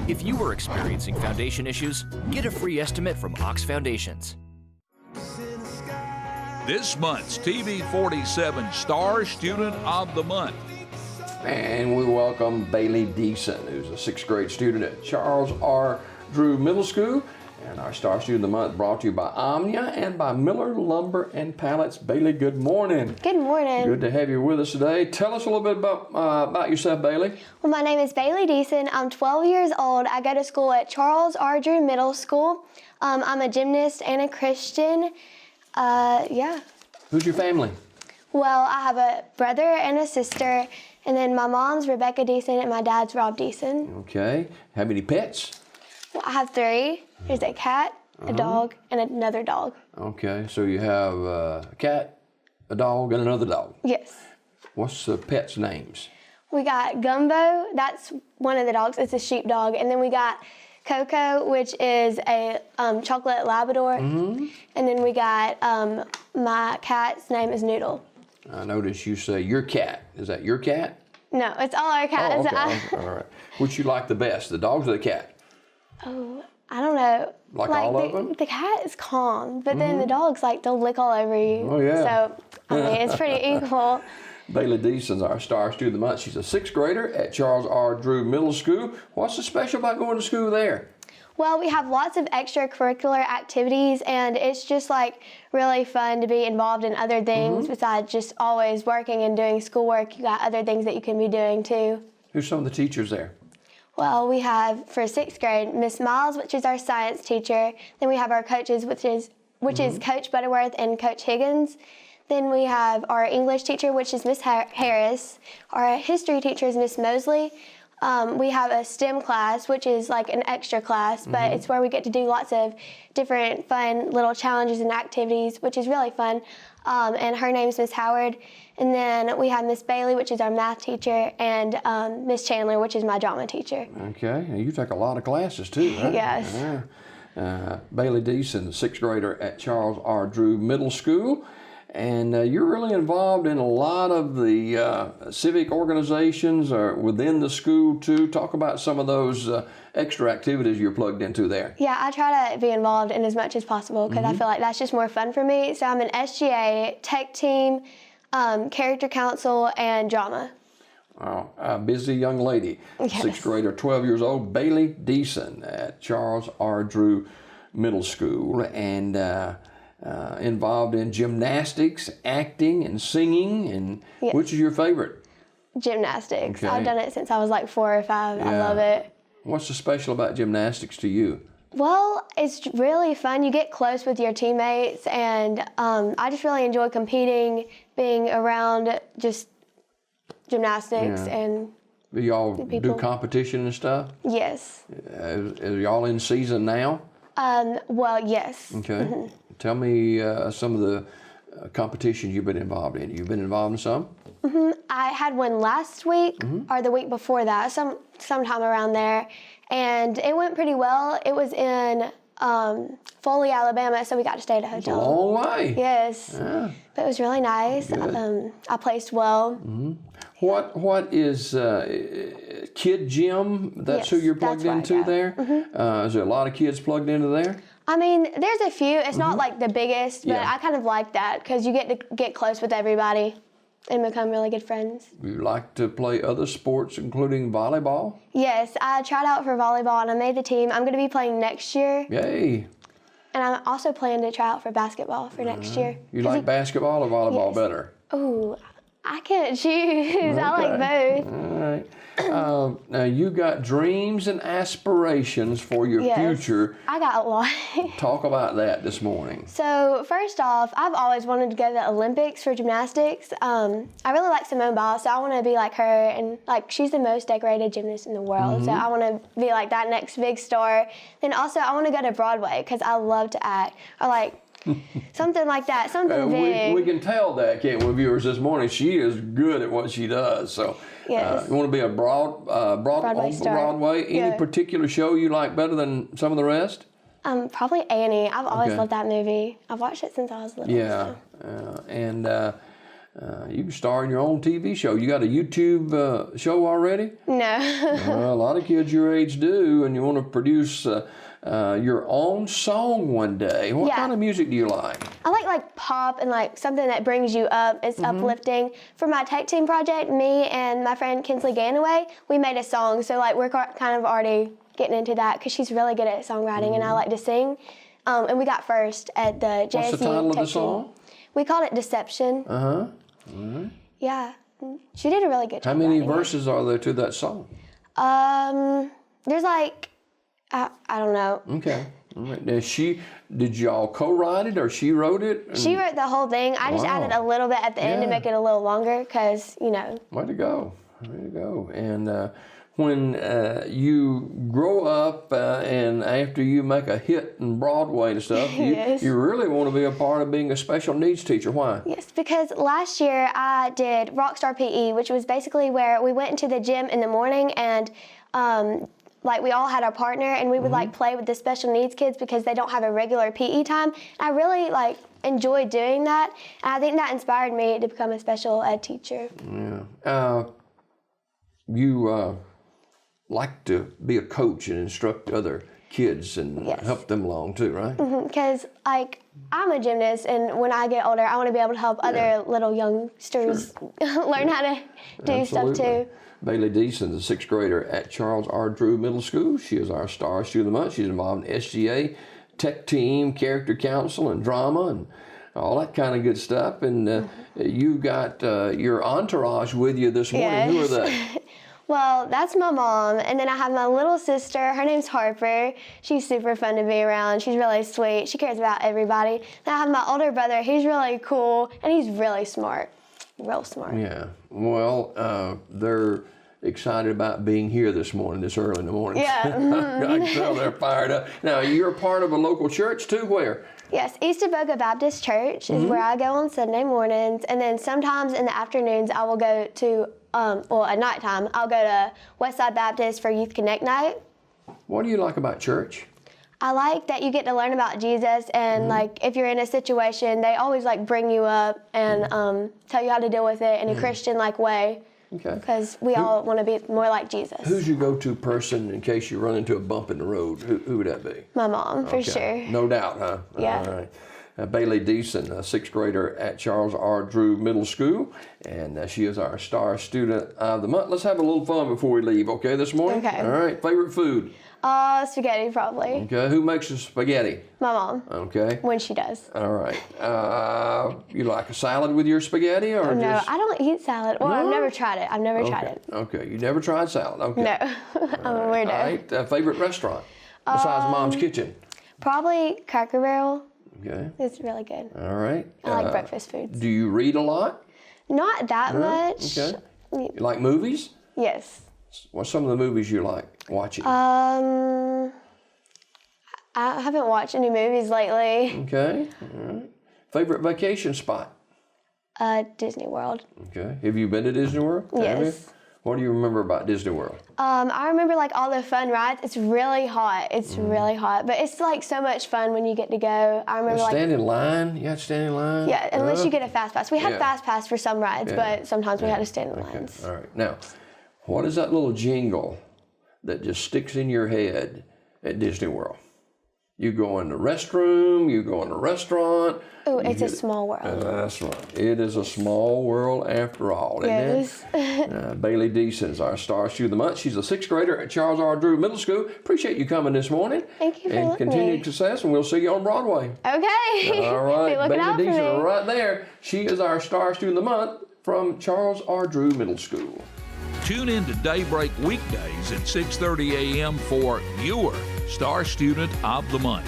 If you are experiencing foundation issues, get a free estimate from Ox Foundations. This month's TV 47 Star Student of the Month. And we welcome Baylee Deason, who's a 6th grade student at Charles R. Drew Middle School. And our Star Student of the Month brought to you by Omnia and by Miller Lumber and Pallets. Baylee, good morning. Good morning. Good to have you with us today. Tell us a little bit about yourself, Baylee. Well, my name is Baylee Deason. I'm 12 years old. I go to school at Charles R. Drew Middle School. I'm a gymnast and a Christian. Yeah. Who's your family? Well, I have a brother and a sister, and then my mom's Rebecca Deason and my dad's Rob Deason. Okay. How many pets? Well, I have 3. There's a cat, a dog, and another dog. Okay, so you have a cat, a dog, and another dog. Yes. What's the pets' names? We got Gumbo. That's one of the dogs. It's a sheepdog. And then we got Coco, which is a chocolate Labrador. And then we got my cat's name is Noodle. I notice you say your cat. Is that your cat? No, it's all our cats. Oh, okay. All right. Which you like the best, the dogs or the cat? Oh, I don't know. Like all of them? The cat is calm, but then the dogs, they'll lick all over you. Oh, yeah. So, I mean, it's pretty equal. Baylee Deason's our Star Student of the Month. She's a 6th grader at Charles R. Drew Middle School. What's so special about going to school there? Well, we have lots of extracurricular activities, and it's just really fun to be involved in other things besides just always working and doing schoolwork. You got other things that you can be doing too. Who's some of the teachers there? Well, we have for 6th grade Miss Miles, which is our science teacher. Then we have our coaches, which is Coach Butterworth and Coach Higgins. Then we have our English teacher, which is Miss Harris. Our history teacher is Miss Mosley. We have a STEM class, which is like an extra class, but it's where we get to do lots of different fun little challenges and activities, which is really fun. And her name is Miss Howard. And then we have Miss Baylee, which is our math teacher, and Miss Chandler, which is my drama teacher. Okay, and you take a lot of classes too, right? Yes. Baylee Deason, 6th grader at Charles R. Drew Middle School. And you're really involved in a lot of the civic organizations or within the school too. Talk about some of those extra activities you're plugged into there. Yeah, I try to be involved in as much as possible because I feel like that's just more fun for me. So I'm an SGA, tech team, character council, and drama. Wow, a busy young lady. Yes. 6th grader, 12 years old, Baylee Deason at Charles R. Drew Middle School. And involved in gymnastics, acting, and singing. And Yes. Which is your favorite? Gymnastics. Okay. I've done it since I was 4 or 5. I love it. What's so special about gymnastics to you? Well, it's really fun. You get close with your teammates, and I just really enjoy competing, being around just gymnastics and Do y'all do people. competition and stuff? yes. Are y'all in season now? Well, yes. Okay. Tell me some of the competitions you've been involved in. You've been involved in some? I had one last week or the week before that, sometime around there, and it went pretty well. It was in Foley, Alabama, so we got to stay at a hotel. A long way. Yes, Yeah. but it was really nice. I placed well. What is Kid Gym? That's who Yes, you're plugged that's where I into go. there? Is there a lot of kids plugged into there? I mean, there's a few. It's not the biggest, but Yeah. I kind of like that because you get to get close with everybody and become really good friends. You like to play other sports, including volleyball? Yes, I tried out for volleyball and I made the team. I'm going to be playing next year, Yay! and I'm also planning to try out for basketball for next year. You like basketball or volleyball Yes. better? Ooh, I can't choose. I like both. All right. Now you got dreams and aspirations for your Yes. future. I got a lot. Talk about that this morning. So first off, I've always wanted to go to the Olympics for gymnastics. I really like Simone Biles, so I want to be like her, and she's the most decorated gymnast in the world. So I want to be like that next big star. Then also I want to go to Broadway because I love to act, or something like that, something big. We can tell that, can't we, viewers, this morning? She is good at what she does. So Yes. you want to be a Broadway star. Broadway? Any Yeah. particular show you like better than some of the rest? Probably Annie. I've always Okay. loved that movie. I've watched it since I was little. Yeah. So. And You can star in your own TV show. You got a YouTube show already? No. Well, a lot of kids your age do, and you want to produce your own song one day. What kind of music do you like? I like pop and like something that brings you up. It's uplifting. For my tech team project, me and my friend Kinsley Ganaway, we made a song. So like we're kind of already getting into that because she's really good at songwriting and I like to sing. And we got first at the JSU. What's the title of the song? We called it Deception. Uh-huh. Right. Yeah. She did a really good job. How many verses are there to that song? There's like, I don't know. Okay. All right. Now did y'all co-write it or she wrote it? She wrote the whole thing. I just added a little bit at the end to make it a little longer because, you know. Way to go. Way to go. And when you grow up and after you make a hit in Broadway and stuff, you really want to be a part of being a special needs teacher. Why? Yes, because last year I did Rockstar PE, which was basically where we went into the gym in the morning and like we all had our partner and we would like play with the special needs kids because they don't have a regular PE time. I really like enjoyed doing that. And I think that inspired me to become a special ed teacher. Yeah. You like to be a coach and instruct other kids and help them along too, right? Because like I'm a gymnast and when I get older I want to be able to help other little youngsters learn how to do stuff too. Baylee Deason is a 6th grader at Charles R. Drew Middle School. She is our star student of the month. She's involved in SGA, tech team, character council, and drama, and all that kind of good stuff. And you got your entourage with you this morning. Yes. Who are they? Well, that's my mom, and then I have my little sister. Her name's Harper. She's super fun to be around. She's really sweet. She cares about everybody. Then I have my older brother. He's really cool, and he's really smart. Real smart. Yeah. Well, they're excited about being here this morning, this early in the morning. Yeah. I can tell they're fired up. Now, you're a part of a local church too, where? Yes, East Avoca Baptist Church is where I go on Sunday mornings, and then sometimes in the afternoons I will go to, at nighttime, I'll go to Westside Baptist for Youth Connect Night. What do you like about church? I like that you get to learn about Jesus, and like if you're in a situation, they always like bring you up and tell you how to deal with it in a Christian like way. Okay. Because we all want to be more like Jesus. Who's your go-to person in case you run into a bump in the road? Who would that be? My mom, for sure. No doubt, huh? Yeah. All right. Baylee Deason, a 6th grader at Charles R. Drew Middle School, and she is our star student of the month. Let's have a little fun before we leave, okay, this morning? Okay. All right. Favorite food? Spaghetti, probably. Okay. Who makes the spaghetti? My mom. Okay. When she does. All right. You like a salad with your spaghetti, or No, just? I don't eat salad. Well, I've No? never tried it. I've never tried it. Okay. You never tried salad? Okay. No, I'm a weirdo. All right. Favorite restaurant besides Mom's Kitchen? Probably Cracker Barrel. Okay. It's really good. All right. I like breakfast foods. Do you read a lot? Not that much. Okay. You like movies? Yes. What's some of the movies you like watching? I haven't watched any movies lately. Okay. All right. Favorite vacation spot? Disney World. Okay. Have you been to Disney World? Have you? Yes. What do you remember about Disney World? I remember like all the fun rides. It's really hot. It's really hot, but it's like so much fun when you get to go. I remember Stand in line? You had to stand in line? Yeah, unless you get a fast pass. We had Yeah. fast pass for some rides, but sometimes we had to stand in lines. All right. Now, what is that little jingle that just sticks in your head at Disney World? You go in the restroom, you go in the restaurant. Oh, it's a small world. That's right. It is a small world after all, isn't Yes. it? Baylee Deason is our star student of the month. She's a 6th grader at Charles R. Drew Middle School. Appreciate you coming this morning. Thank you for And letting continued me. success, and we'll see you on Broadway. Okay. All right. Be looking out Baylee for Deason me. right there. She is our star student of the month from Charles R. Drew Middle School. Tune in to Daybreak weekdays at 6:30 a.m. for your Star Student of the Month.